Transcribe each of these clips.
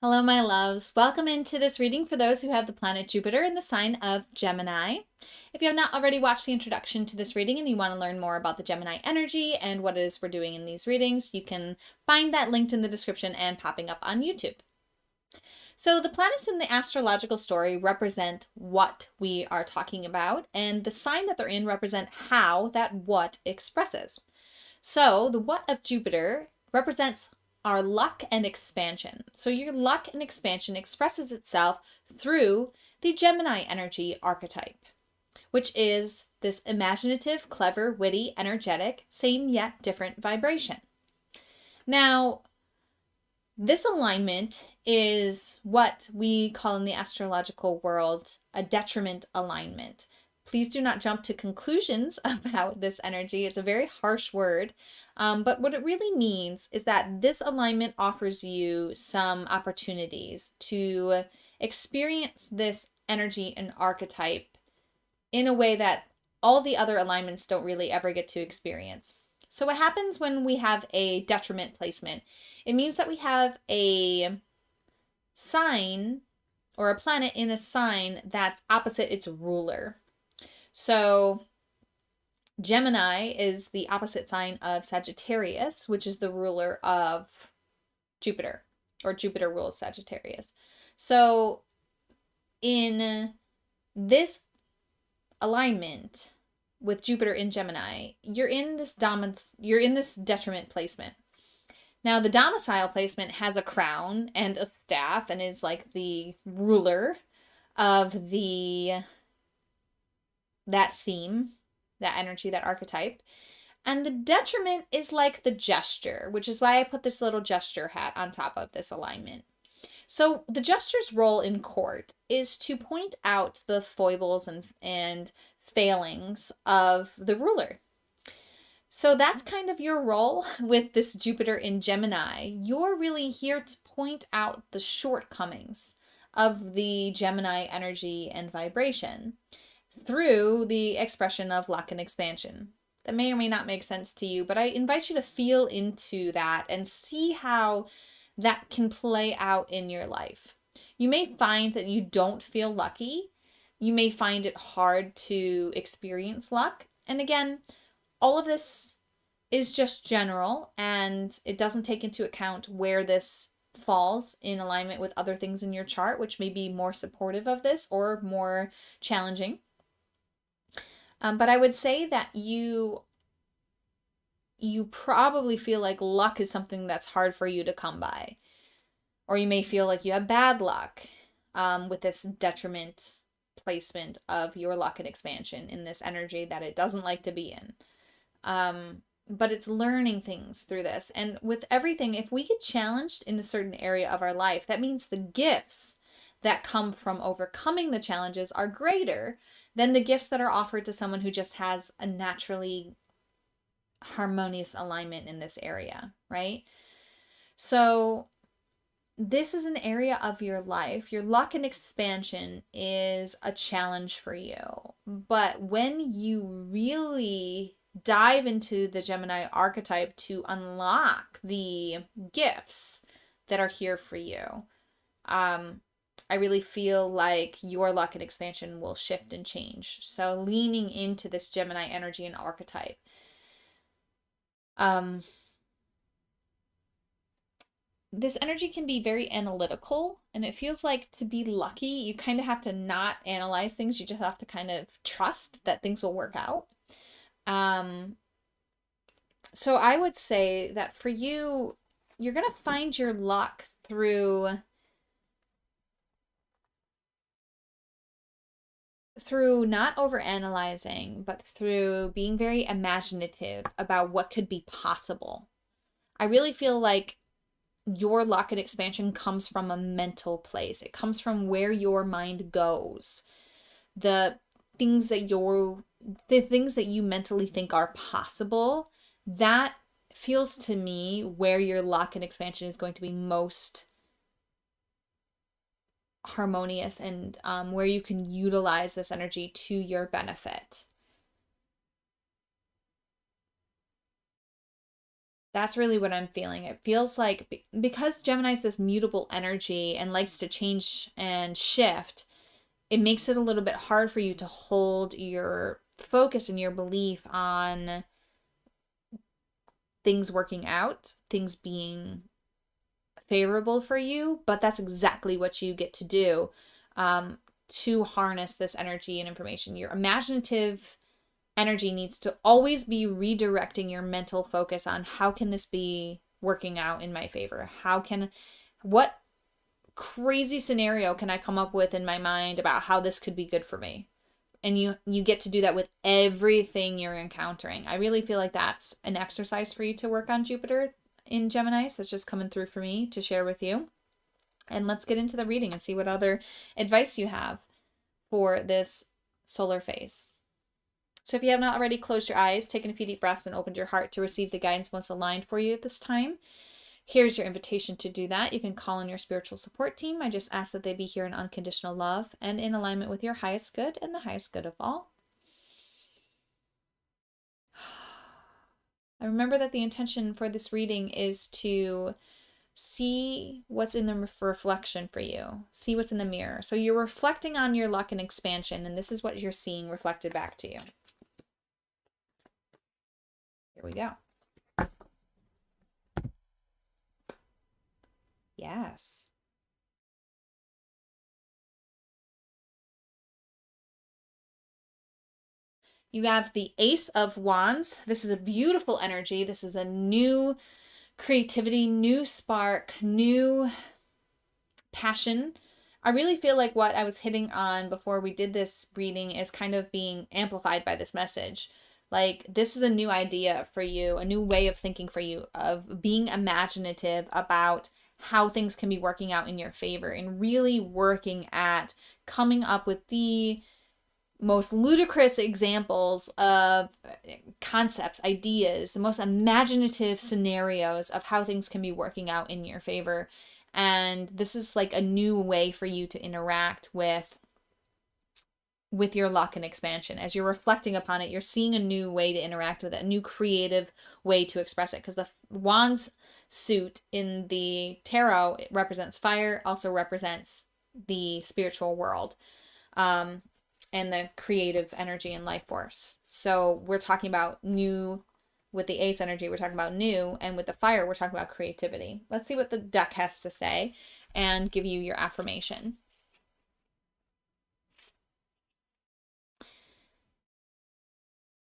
Hello, my loves. Welcome into this reading for those who have the planet Jupiter in the sign of Gemini. If you have not already watched the introduction to this reading and you want to learn more about the Gemini energy and what it is we're doing in these readings, you can find that linked in the description and popping up on YouTube. So the planets in the astrological story represent what we are talking about, and the sign that they're in represent how that what expresses. So the what of Jupiter represents our luck and expansion. So your luck and expansion expresses itself through the Gemini energy archetype, which is this imaginative, clever, witty, energetic, same yet different vibration. Now, this alignment is what we call in the astrological world a detriment alignment. Please do not jump to conclusions about this energy. It's a very harsh word, but what it really means is that this alignment offers you some opportunities to experience this energy and archetype in a way that all the other alignments don't really ever get to experience. So what happens when we have a detriment placement? It means that we have a sign or a planet in a sign that's opposite its ruler. So Gemini is the opposite sign of Sagittarius, which is the ruler of Jupiter, or Jupiter rules Sagittarius. So in this alignment with Jupiter in Gemini, you're in this detriment placement. Now the domicile placement has a crown and a staff and is like the ruler of that theme, that energy, that archetype. And the detriment is like the gesture, which is why I put this little gesture hat on top of this alignment. So the gesture's role in court is to point out the foibles and failings of the ruler. So that's kind of your role with this Jupiter in Gemini. You're really here to point out the shortcomings of the Gemini energy and vibration through the expression of luck and expansion. That may or may not make sense to you, but I invite you to feel into that and see how that can play out in your life. You may find that you don't feel lucky. You may find it hard to experience luck. And again, all of this is just general and it doesn't take into account where this falls in alignment with other things in your chart, which may be more supportive of this or more challenging. But I would say that you probably feel like luck is something that's hard for you to come by. Or you may feel like you have bad luck with this detriment placement of your luck and expansion in this energy that it doesn't like to be in. But it's learning things through this. And with everything, if we get challenged in a certain area of our life, that means the gifts that come from overcoming the challenges are greater than the gifts that are offered to someone who just has a naturally harmonious alignment in this area, right? So this is an area of your life. Your luck and expansion is a challenge for you. But when you really dive into the Gemini archetype to unlock the gifts that are here for you, I really feel like your luck and expansion will shift and change. So leaning into this Gemini energy and archetype. This energy can be very analytical, and it feels like to be lucky, you kind of have to not analyze things. You just have to kind of trust that things will work out. So I would say that for you, you're going to find your luck through not overanalyzing, but through being very imaginative about what could be possible. I really feel like your luck and expansion comes from a mental place. It comes from where your mind goes. The things that you mentally think are possible, that feels to me where your luck and expansion is going to be most harmonious and where you can utilize this energy to your benefit. That's really what I'm feeling. It feels like because Gemini's this mutable energy and likes to change and shift, it makes it a little bit hard for you to hold your focus and your belief on things working out, things being favorable for you. But that's exactly what you get to do, to harness this energy and information. Your imaginative energy needs to always be redirecting your mental focus on how can this be working out in my favor? What crazy scenario can I come up with in my mind about how this could be good for me? And you get to do that with everything you're encountering. I really feel like that's an exercise for you to work on, Jupiter in Gemini. So that's just coming through for me to share with you. And let's get into the reading and see what other advice you have for this solar phase. So if you have not already closed your eyes, taken a few deep breaths, and opened your heart to receive the guidance most aligned for you at this time, here's your invitation to do that. You can call on your spiritual support team. I just ask that they be here in unconditional love and in alignment with your highest good and the highest good of all. I remember that the intention for this reading is to see what's in the reflection for you. See what's in the mirror. So you're reflecting on your luck and expansion, and this is what you're seeing reflected back to you. Here we go. Yes. You have the Ace of Wands. This is a beautiful energy. This is a new creativity, new spark, new passion. I really feel like what I was hitting on before we did this reading is kind of being amplified by this message. Like, this is a new idea for you, a new way of thinking for you, of being imaginative about how things can be working out in your favor and really working at coming up with the most ludicrous examples of concepts, ideas, the most imaginative scenarios of how things can be working out in your favor. And this is like a new way for you to interact with your luck and expansion. As you're reflecting upon it, you're seeing a new way to interact with it, a new creative way to express it. Because the Wands suit in the tarot, it represents fire, also represents the spiritual world. And the creative energy and life force. So we're talking about new. With the Ace energy, we're talking about new, and with the fire, we're talking about creativity. Let's see what the deck has to say and give you your affirmation.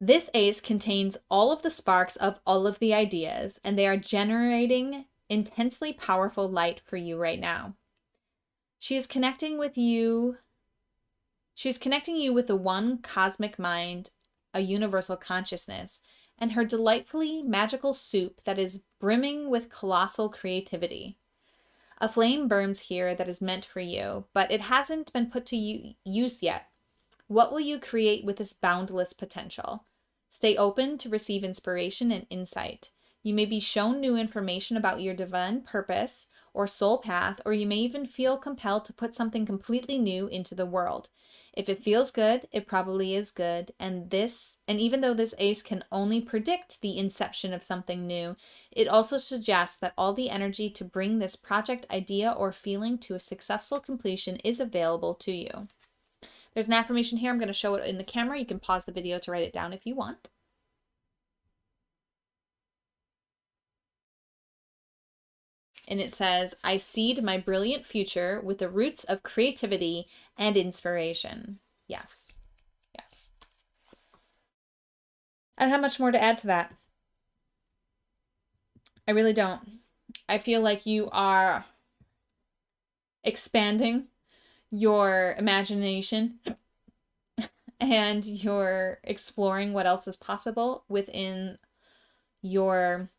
This Ace contains all of the sparks of all of the ideas, and they are generating intensely powerful light for you right now. She is connecting you with the one cosmic mind, a universal consciousness, and her delightfully magical soup that is brimming with colossal creativity. A flame burns here that is meant for you, but it hasn't been put to use yet. What will you create with this boundless potential? Stay open to receive inspiration and insight. You may be shown new information about your divine purpose or soul path, or you may even feel compelled to put something completely new into the world. If it feels good, it probably is good, and even though this Ace can only predict the inception of something new, it also suggests that all the energy to bring this project, idea, or feeling to a successful completion is available to you. There's an affirmation here. I'm going to show it in the camera. You can pause the video to write it down if you want. And it says, I seed my brilliant future with the roots of creativity and inspiration. Yes. Yes. I don't have much more to add to that. I really don't. I feel like you are expanding your imagination and you're exploring what else is possible within your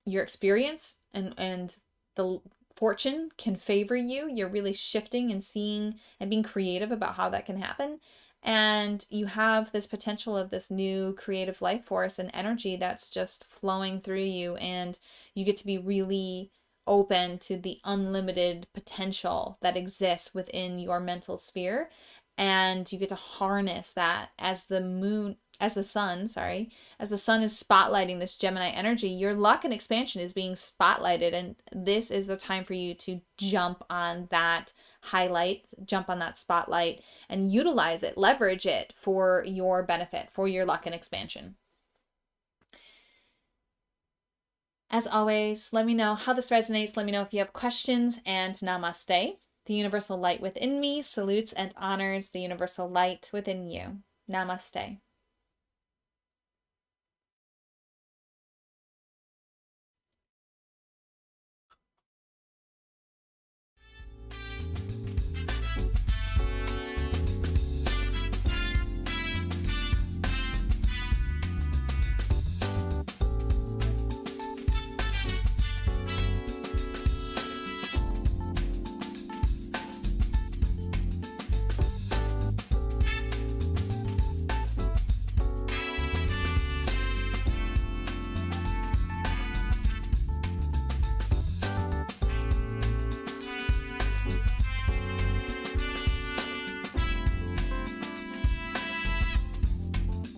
experience, and the fortune can favor you. You're really shifting and seeing and being creative about how that can happen. And you have this potential of this new creative life force and energy that's just flowing through you, and you get to be really open to the unlimited potential that exists within your mental sphere. And you get to harness that as the moon, as the sun is spotlighting this Gemini energy, your luck and expansion is being spotlighted. And this is the time for you to jump on that highlight, jump on that spotlight and utilize it, leverage it for your benefit, for your luck and expansion. As always, let me know how this resonates. Let me know if you have questions, and namaste. The universal light within me salutes and honors the universal light within you. Namaste.